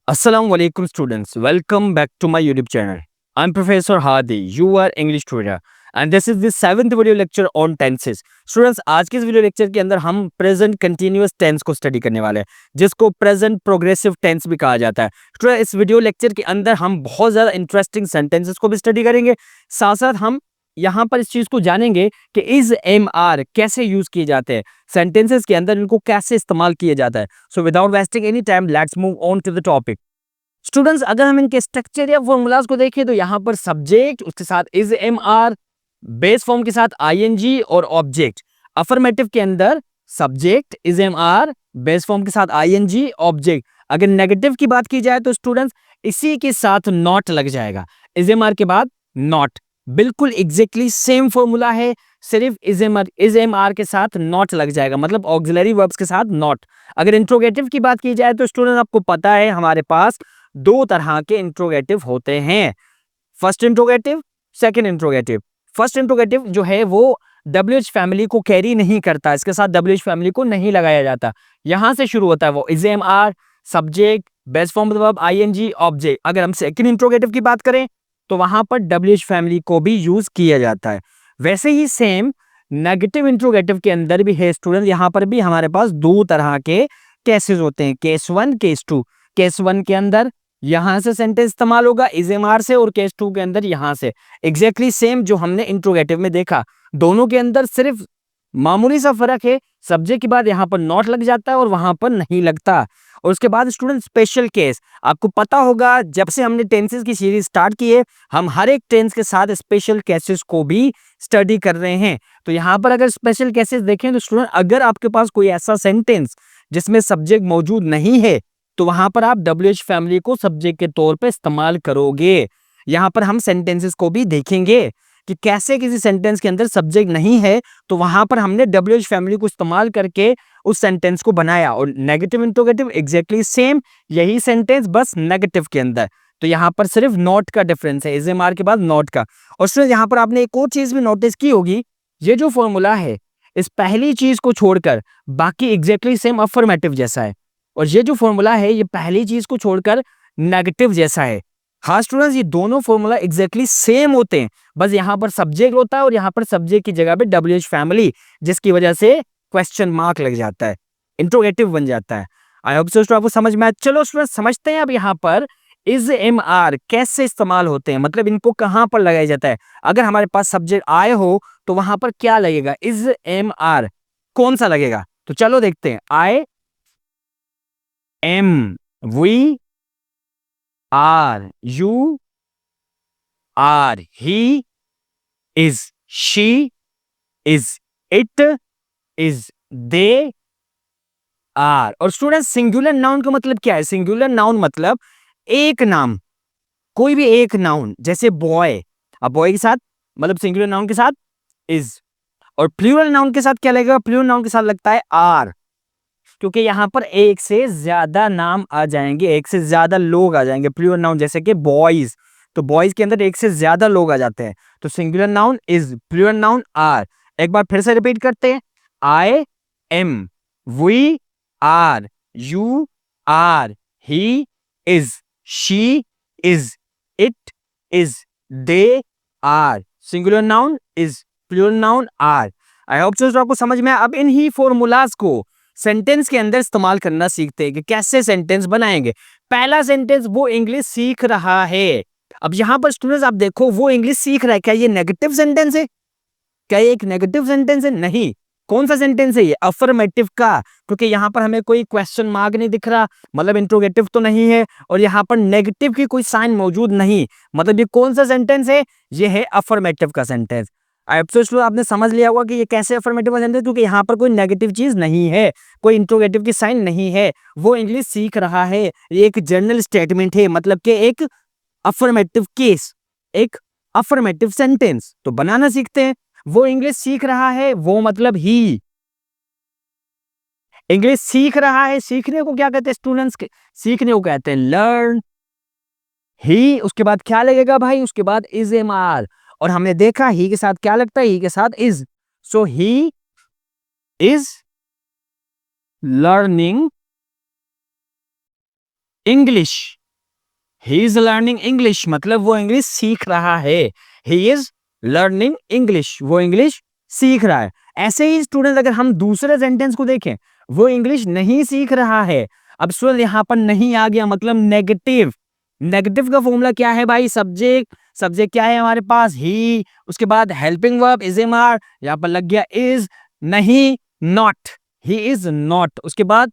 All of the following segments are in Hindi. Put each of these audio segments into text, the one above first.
Assalamu alaikum students. Welcome back to my YouTube channel. I'm Professor Hadi. You are English tutor. And this is the 7th video lecture on tenses. Students, आज के इस वीडियो लेक्चर के अंदर हम प्रेजेंट कंटिन्यूअस टेंस को स्टडी करने वाले हैं, जिसको प्रेजेंट प्रोग्रेसिव टेंस भी कहा जाता है। स्टूडेंट, इस वीडियो लेक्चर के अंदर हम बहुत ज़्यादा इंटरेस्टिंग सेंटेंसेस को भी स्टडी करेंगे। साथ साथ हम यहाँ पर इस चीज़ को जानेंगे कि इज एम आर कैसे यूज़ किए जाते हैं, सेंटेंसेस के अंदर इनको कैसे इस्तेमाल किया जाता है। So without wasting any time let's move on to the topic. Students, अगर हम इनके स्ट्रक्चर या फॉर्मूलाज को देखें तो यहाँ पर सब्जेक्ट, उसके साथ is am are, base form के साथ आईएनजी और ऑब्जेक्ट। अफर्मेटिव के अंदर subject, is am are, base form के साथ आईएनजी, ऑब्जेक्ट। अगर नेगेटिव की बात की जाए तो स्टूडेंट्स इसी के साथ नॉट लग जाएगा, इज एम आर के बाद नॉट। बिल्कुल एग्जैक्टली सेम फॉर्मूला है, सिर्फ इज एम आर के साथ नॉट लग जाएगा, मतलब ऑक्सिलरी वर्ब्स के साथ नॉट। अगर इंट्रोगेटिव की बात की जाए तो स्टूडेंट आपको पता है हमारे पास दो तरह के इंट्रोगेटिव होते हैं, first interrogative, second interrogative. First interrogative जो है वो WH फैमिली को कैरी नहीं करता, इसके साथ WH फैमिली को नहीं लगाया जाता। यहां से शुरू होता है वो is am are, subject, base form verb, ING, object. अगर हम सेकंड इंट्रोगेटिव की बात करें तो वहां पर WH फैमिली को भी यूज किया जाता है। वैसे ही सेम नेगेटिव इंट्रोगेटिव के अंदर भी है स्टूडेंट, यहां पर भी हमारे पास दो तरह के केसेस होते हैं, केस 1, केस 2। केस 1 के अंदर यहां से सेंटेंस इस्तेमाल होगा इज एम आर से, और केस 2 के अंदर यहां से। एग्जैक्टली सेम जो हमने इंट्रोगेटिव में देखा, दोनों के अंदर सिर्फ मामूली सा फर्क है, सब्जेक्ट के बाद यहाँ पर नॉट लग जाता है और वहां पर नहीं लगता। और उसके बाद स्टूडेंट स्पेशल केस, आपको पता होगा जब से हमने टेंसेस की सीरीज स्टार्ट की है, हम हर एक टेंस के साथ स्पेशल केसेस को भी स्टडी कर रहे हैं। तो यहाँ पर अगर स्पेशल केसेस देखें तो स्टूडेंट अगर आपके पास कोई ऐसा सेंटेंस जिसमें सब्जेक्ट मौजूद नहीं है तो वहां पर आप WH फैमिली को सब्जेक्ट के तौर पे इस्तेमाल करोगे। यहां पर हम सेंटेंसेस को भी देखेंगे कि कैसे किसी सेंटेंस के अंदर सब्जेक्ट नहीं है तो वहां पर हमने WH फैमिली को इस्तेमाल करके उस सेंटेंस को बनाया। और नेगेटिव इंट्रोगेटिव एग्जैक्टली सेम, यही सेंटेंस बस नेगेटिव के अंदर। तो यहाँ पर सिर्फ नॉट का डिफरेंस है, इज एम आर के बाद नॉट का। और फिर यहाँ पर आपने एक और चीज भी नोटिस की होगी, ये जो फॉर्मूला है इस पहली चीज को छोड़कर बाकी एग्जैक्टली सेम अफर्मेटिव जैसा है, और ये जो फॉर्मूला है ये पहली चीज को छोड़कर नेगेटिव जैसा है। हाँ स्टूडेंट्स, ये दोनों फॉर्मूला एग्जैक्टली सेम होते हैं, बस यहाँ पर सब्जेक्ट होता है और यहाँ पर सब्जेक्ट की जगह पे WH फैमिली, जिसकी वजह से क्वेश्चन मार्क लग जाता है, इंट्रोगेटिव बन जाता है। आई होप सो आपको समझ में आया। चलो स्टूडेंट समझते हैं अब यहाँ पर इज एम आर कैसे इस्तेमाल होते हैं, मतलब इनको कहाँ पर लगाया जाता है। अगर हमारे पास सब्जेक्ट आए हो तो वहां पर क्या लगेगा, इज एम आर कौन सा लगेगा, तो चलो देखते हैं। I am, we are, you are, he is, she is, it is, they are. और स्टूडेंट सिंगुलर नाउन का मतलब क्या है, सिंगुलर नाउन मतलब एक नाम, कोई भी एक नाउन, जैसे बॉय, अब बॉय के साथ मतलब सिंगुलर नाउन के साथ इज, और प्लूरल नाउन के साथ क्या लगेगा, प्लूरल नाउन के साथ लगता है आर, क्योंकि यहां पर एक से ज्यादा नाम आ जाएंगे, एक से ज्यादा लोग आ जाएंगे। प्लूरल नाउन जैसे कि बॉयज, तो बॉयज के अंदर एक से ज्यादा लोग आ जाते हैं, तो singular noun is, plural noun are. एक बार फिर से रिपीट करते हैं, I am, we are, you are, he is, she is, it is, they are. Singular noun is, plural noun are. I hope so आपको समझ में आया। अब इन ही फॉर्मूलाज को सेंटेंस के अंदर इस्तेमाल करना सीखते हैं कि कैसे सेंटेंस बनाएंगे। पहला सेंटेंस, वो इंग्लिश सीख रहा है। अब यहां पर स्टूडेंट्स आप देखो, वो इंग्लिश सीख रहा है, क्या ये नेगेटिव सेंटेंस है, क्या ये एक नेगेटिव सेंटेंस है, नहीं। कौन सा सेंटेंस है ये, अफर्मेटिव का, क्योंकि यहां पर हमें कोई क्वेश्चन मार्क नहीं दिख रहा, मतलब इंट्रोगेटिव तो नहीं है, और यहां पर नेगेटिव की कोई साइन मौजूद नहीं, मतलब ये कौन सा सेंटेंस है, ये है अफर्मेटिव का सेंटेंस। आपने समझ लिया होगा कि ये कैसे अफर्मेटिव सेंटेंस, क्योंकि यहाँ पर कोई नेगेटिव चीज नहीं है, कोई इंट्रोगेटिव की साइन नहीं है, वो इंग्लिश सीख रहा है, ये एक जनरल स्टेटमेंट है, मतलब कि एक अफर्मेटिव केस, एक अफर्मेटिव सेंटेंस। तो बनाना सीखते हैं। वो इंग्लिश सीख रहा है, वो मतलब ही इंग्लिश सीख रहा है। सीखने को क्या कहते हैं स्टूडेंट्स, सीखने को कहते हैं लर्न। ही, उसके बाद क्या लगेगा भाई, उसके बाद इज एम आर, और हमने देखा ही के साथ क्या लगता है, ही के साथ is. So he is learning English. He is learning English मतलब वो इंग्लिश सीख रहा है। ही इज लर्निंग इंग्लिश, वो इंग्लिश सीख रहा है। ऐसे ही स्टूडेंट अगर हम दूसरे सेंटेंस को देखें, वो इंग्लिश नहीं सीख रहा है। अब स्टूडेंट यहाँ पर नहीं आ गया मतलब नेगेटिव। नेगेटिव का फॉर्मूला क्या है भाई? सब्जेक्ट, सब्जेक्ट क्या है हमारे पास? ही, उसके बाद helping verb is am are, यहाँ पर लग गया इज, नहीं नॉट, ही इज नॉट। उसके बाद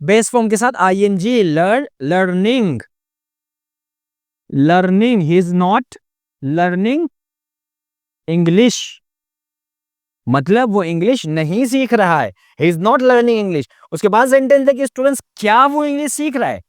बेस फॉर्म के साथ I N G, learning, learning, he is not learning English मतलब वो इंग्लिश नहीं सीख रहा है। He is not learning English. उसके बाद सेंटेंस है कि स्टूडेंट्स क्या वो इंग्लिश सीख रहा है?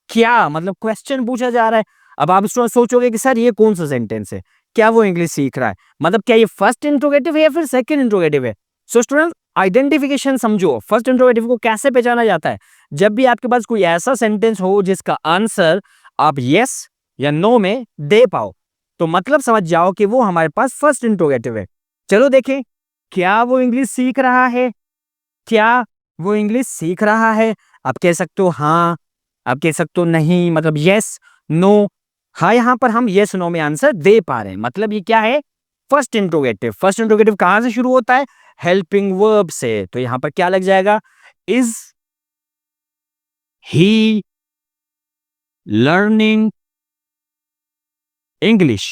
क्या मतलब क्वेश्चन पूछा जा रहा है। अब आप स्टूडेंट सोचोगे कि सर ये कौन सा सेंटेंस है, क्या वो इंग्लिश सीख रहा है, मतलब क्या ये फर्स्ट इंट्रोगेटिव है या फिर सेकंड इंट्रोगेटिव है? सो स्टूडेंट आइडेंटिफिकेशन समझो, फर्स्ट इंट्रोगेटिव को कैसे पहचाना जाता है? जब भी आपके पास कोई ऐसा सेंटेंस हो जिसका आंसर आप यस या नो में दे पाओ, तो मतलब समझ जाओ कि वो हमारे पास फर्स्ट इंट्रोगेटिव है। चलो देखें, क्या वो इंग्लिश सीख रहा है? क्या वो इंग्लिश सीख रहा है? आप कह सकते हो हाँ, आप कह सकते हो नहीं, मतलब यस नो। हाँ, यहां पर हम यस नो में आंसर दे पा रहे हैं, मतलब ये क्या है? First interrogative. फर्स्ट इंट्रोगेटिव कहां से शुरू होता है? हेल्पिंग वर्ब से। तो यहां पर क्या लग जाएगा? Is he learning English,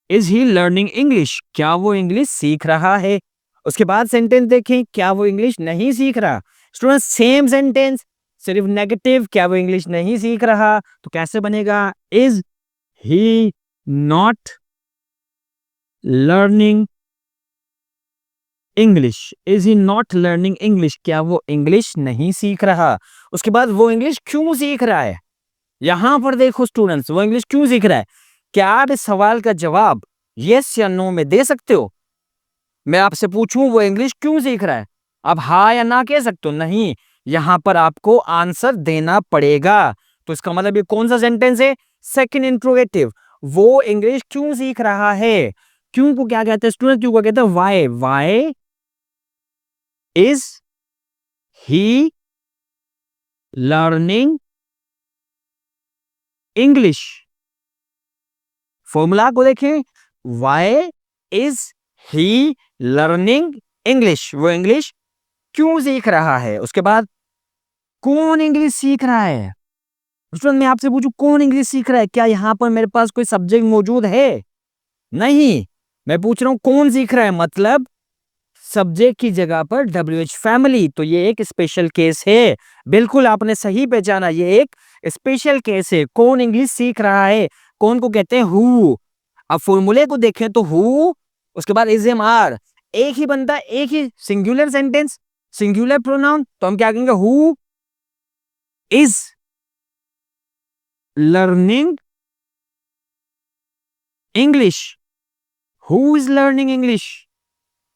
is he learning English, क्या वो इंग्लिश सीख रहा है? उसके बाद सेंटेंस देखें, क्या वो इंग्लिश नहीं सीख रहा? स्टूडेंट सेम सेंटेंस, सिर्फ नेगेटिव, क्या वो इंग्लिश नहीं सीख रहा, तो कैसे बनेगा? Is he not learning English, is he not learning English, क्या वो इंग्लिश नहीं सीख रहा? उसके बाद वो इंग्लिश क्यों सीख रहा है? यहां पर देखो स्टूडेंट्स, वो इंग्लिश क्यों सीख रहा है? क्या आप इस सवाल का जवाब यस या नो में दे सकते हो? मैं आपसे पूछूं वो इंग्लिश क्यों सीख रहा है, आप हाँ या ना कह सकते हो? नहीं, यहां पर आपको आंसर देना पड़ेगा। तो इसका मतलब ये कौन सा सेंटेंस है? Second interrogative. वो इंग्लिश क्यों सीख रहा है? क्यों को क्या कहते हैं स्टूडेंट? क्यों को कहते हैं why. Why is he learning English? Formula को देखें, why is he learning English, वो इंग्लिश क्यों सीख रहा है? उसके बाद कौन इंग्लिश सीख रहा है? स्टूडेंट मैं आपसे पूछूं कौन इंग्लिश सीख रहा है? क्या यहां पर मेरे पास कोई सब्जेक्ट मौजूद है? नहीं, मैं पूछ रहा हूं कौन सीख रहा है, मतलब सब्जेक्ट की जगह पर WH फैमिली। तो ये एक स्पेशल केस है। बिल्कुल आपने सही पहचाना, ये एक स्पेशल केस है। कौन इंग्लिश सीख रहा है? कौन को कहते हैं? हु। अब फॉर्मूले को देखें तो हु, उसके बाद इज एम आर, एक ही बंदा, एक ही सिंगुलर सेंटेंस, सिंगुलर प्रोनाउन, तो हम क्या कहेंगे? Who is learning English, who is learning English,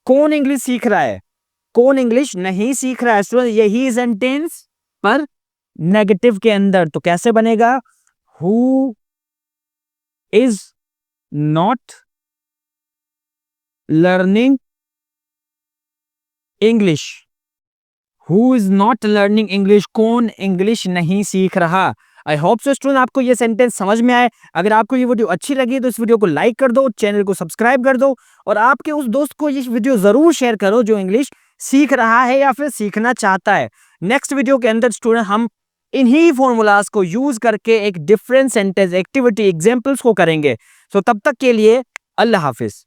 कौन इंग्लिश सीख रहा है, कौन इंग्लिश नहीं सीख रहा है? स्टूडेंट यही सेंटेंस पर नेगेटिव के अंदर, तो कैसे बनेगा? Who is not learning English, who is not learning English, कौन इंग्लिश नहीं सीख रहा। आई होप सो स्टूडेंट आपको ये सेंटेंस समझ में आए। अगर आपको ये वीडियो अच्छी लगी तो इस वीडियो को लाइक कर दो, चैनल को सब्सक्राइब कर दो, और आपके उस दोस्त को ये वीडियो जरूर शेयर करो जो इंग्लिश सीख रहा है या फिर सीखना चाहता है। नेक्स्ट वीडियो के अंदर स्टूडेंट हम इन्हीं फॉर्मूलाज को यूज करके एक डिफरेंट सेंटेंस एक्टिविटी एग्जाम्पल्स को करेंगे। सो तब तक के लिए अल्लाह हाफिज।